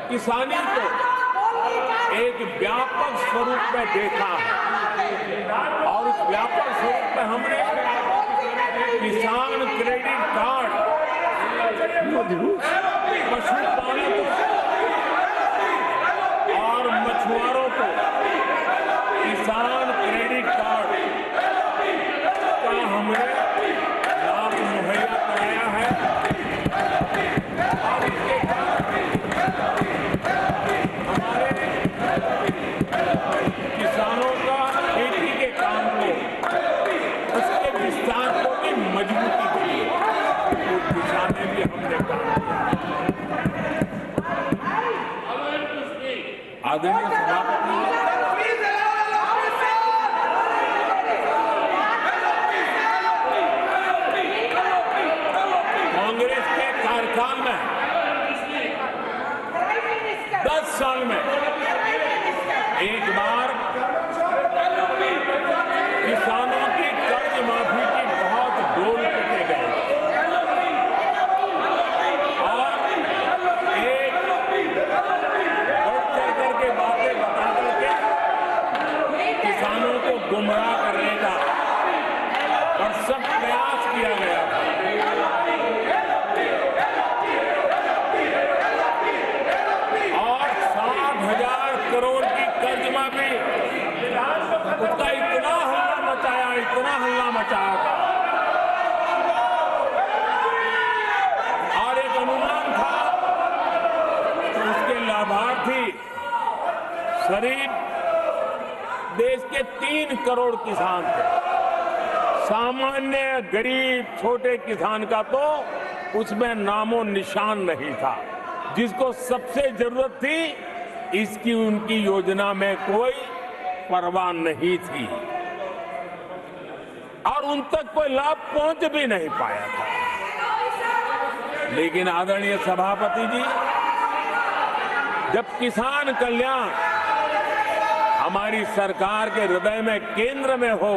किसानी को एक व्यापक स्वरूप में देखा है और उस व्यापक स्वरूप में हमने किसान क्रेडिट कार्ड, पशुपालकों और मछुआरों को किसान क्रेडिट कार्ड का हमने लाभ मुहैया कराया है और इसके बाद हमारे किसानों का खेती के काम को, उसके विस्तार को भी मजबूती दी है। तो दिशा में भी हमने काम किया। आदरणीय सभापति, कांग्रेस के कार्यकाल में 10 साल में एक बार किसानों की कर्ज माफी की बहुत डोल पिटे गए और एक बढ़ चढ़ करके बातें बता करके किसानों को गुमराह करने का भरसक प्रयास किया गया था। और 60,000 करोड़ की कर्ज माफी, उसका इतना हल्ला मचाया था और एक अनुमान था तो उसके लाभार्थी करीब देश के 3 करोड़ किसान थे। सामान्य गरीब छोटे किसान का तो उसमें नामो निशान नहीं था। जिसको सबसे जरूरत थी इसकी उनकी योजना में कोई परवाह नहीं थी और उन तक कोई लाभ पहुंच भी नहीं पाया था। लेकिन आदरणीय सभापति जी, जब किसान कल्याण हमारी सरकार के हृदय में, केंद्र में हो,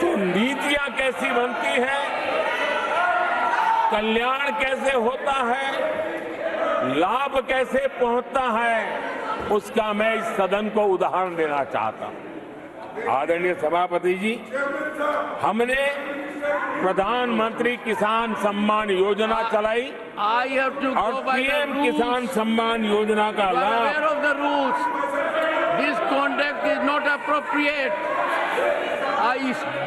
तो नीतियां कैसी बनती है, कल्याण कैसे होता है, लाभ कैसे पहुंचता है, उसका मैं इस सदन को उदाहरण देना चाहता हूं। आदरणीय सभापति जी, हमने प्रधानमंत्री किसान सम्मान योजना चलाई और पीएम किसान सम्मान योजना का लाभ This conduct is not appropriate.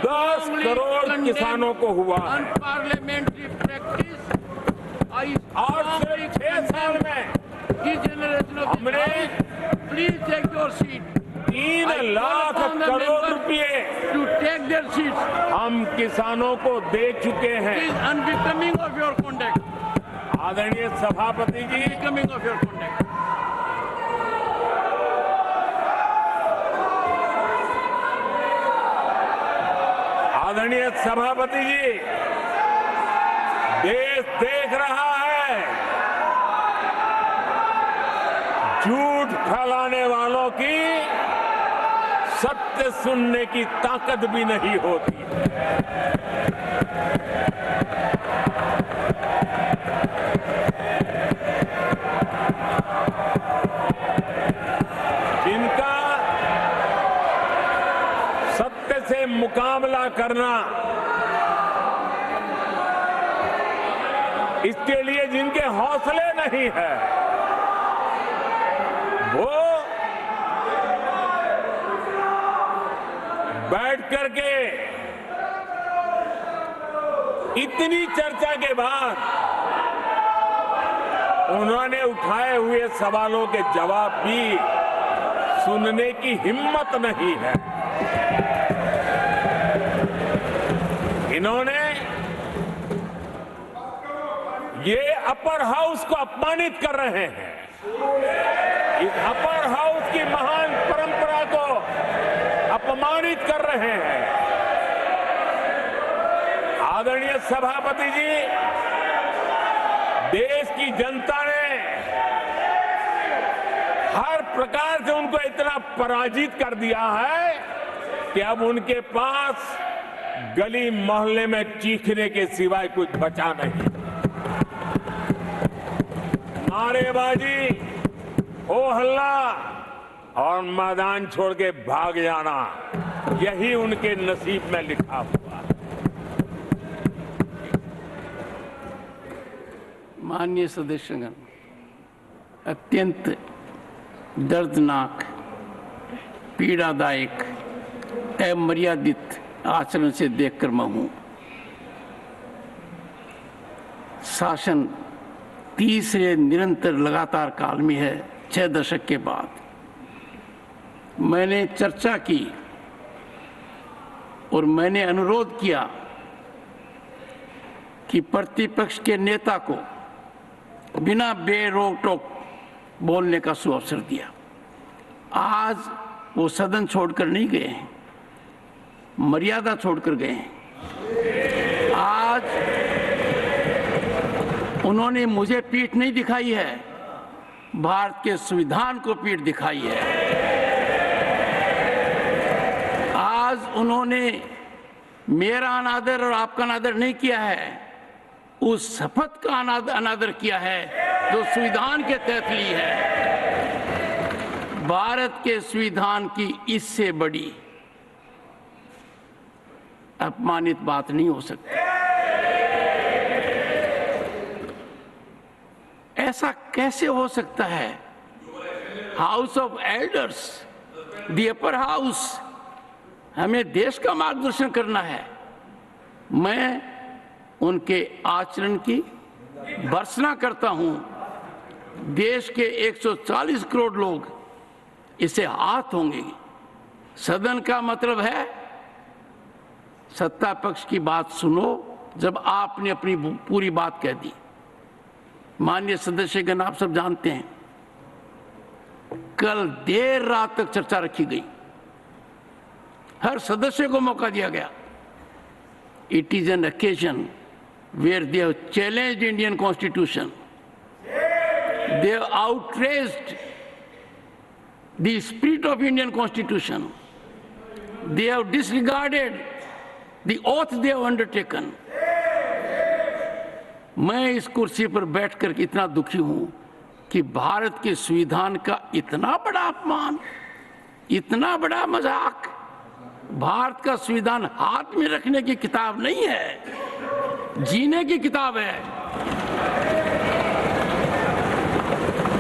10 crore किसानों को हुआ Unparliamentary practice. और सिर्फ 6 साल में हमने Please take your seat. 3 lakh crore रुपए To take their seats. हम किसानों को दे चुके हैं। It is unbecoming of your conduct. आदरणीय सभापति जी, Unbecoming of your conduct. आदरणीय सभापति जी, देश देख रहा है, झूठ फैलाने वालों की सत्य सुनने की ताकत भी नहीं होती। जिनका सत्य से मुकाबला करना, इसके लिए जिनके हौसले नहीं है, वो बैठ करके इतनी चर्चा के बाद उन्होंने उठाए हुए सवालों के जवाब भी सुनने की हिम्मत नहीं है। इन्होंने ये अपर हाउस को अपमानित कर रहे हैं। इस अपर हाउस की महान परंपरा को अपमानित कर रहे हैं। आदरणीय सभापति जी, देश की जनता ने हर प्रकार से उनको इतना पराजित कर दिया है कि अब उनके पास गली मोहल्ले में चीखने के सिवाय कुछ बचा नहीं। नारेबाजी, हो हल्ला और मैदान छोड़ के भाग जाना, यही उनके नसीब में लिखा हुआ है। माननीय सदस्यगण, अत्यंत दर्दनाक, पीड़ादायक, अमर्यादित आचरण से देखकर मैं हूं। शासन तीसरे निरंतर लगातार काल में है। 6 दशक के बाद मैंने चर्चा की और मैंने अनुरोध किया कि प्रतिपक्ष के नेता को बिना बेरोक टोक बोलने का सुअवसर दिया। आज वो सदन छोड़कर नहीं गए हैं, मर्यादा छोड़कर गए हैं। आज उन्होंने मुझे पीठ नहीं दिखाई है, भारत के संविधान को पीठ दिखाई है। आज उन्होंने मेरा अनादर और आपका अनादर नहीं किया है, उस शपथ का अनादर किया है जो संविधान के तहत ली है। भारत के संविधान की इससे बड़ी अपमानित बात नहीं हो सकती। ऐसा कैसे हो सकता है? House of elders, the upper house, हमें देश का मार्गदर्शन करना है। मैं उनके आचरण की भर्त्सना करता हूं। देश के 140 करोड़ लोग इसे हाथ होंगे। सदन का मतलब है सत्ता पक्ष की बात सुनो जब आपने अपनी पूरी बात कह दी। माननीय सदस्यगण, आप सब जानते हैं कल देर रात तक चर्चा रखी गई, हर सदस्य को मौका दिया गया। It is an occasion where they have challenged Indian Constitution, they have outraged the spirit of Indian Constitution, they have disregarded the oath they have undertaken. मैं इस कुर्सी पर बैठकर इतना दुखी हूं कि भारत के संविधान का इतना बड़ा अपमान, इतना बड़ा मजाक। भारत का संविधान हाथ में रखने की किताब नहीं है, जीने की किताब है।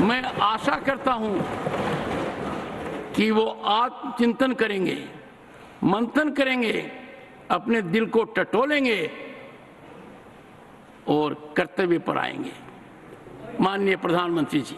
मैं आशा करता हूं कि वो आत्मचिंतन करेंगे, मंथन करेंगे, अपने दिल को टटोलेंगे और कर्तव्य पर आएंगे। माननीय प्रधानमंत्री जी।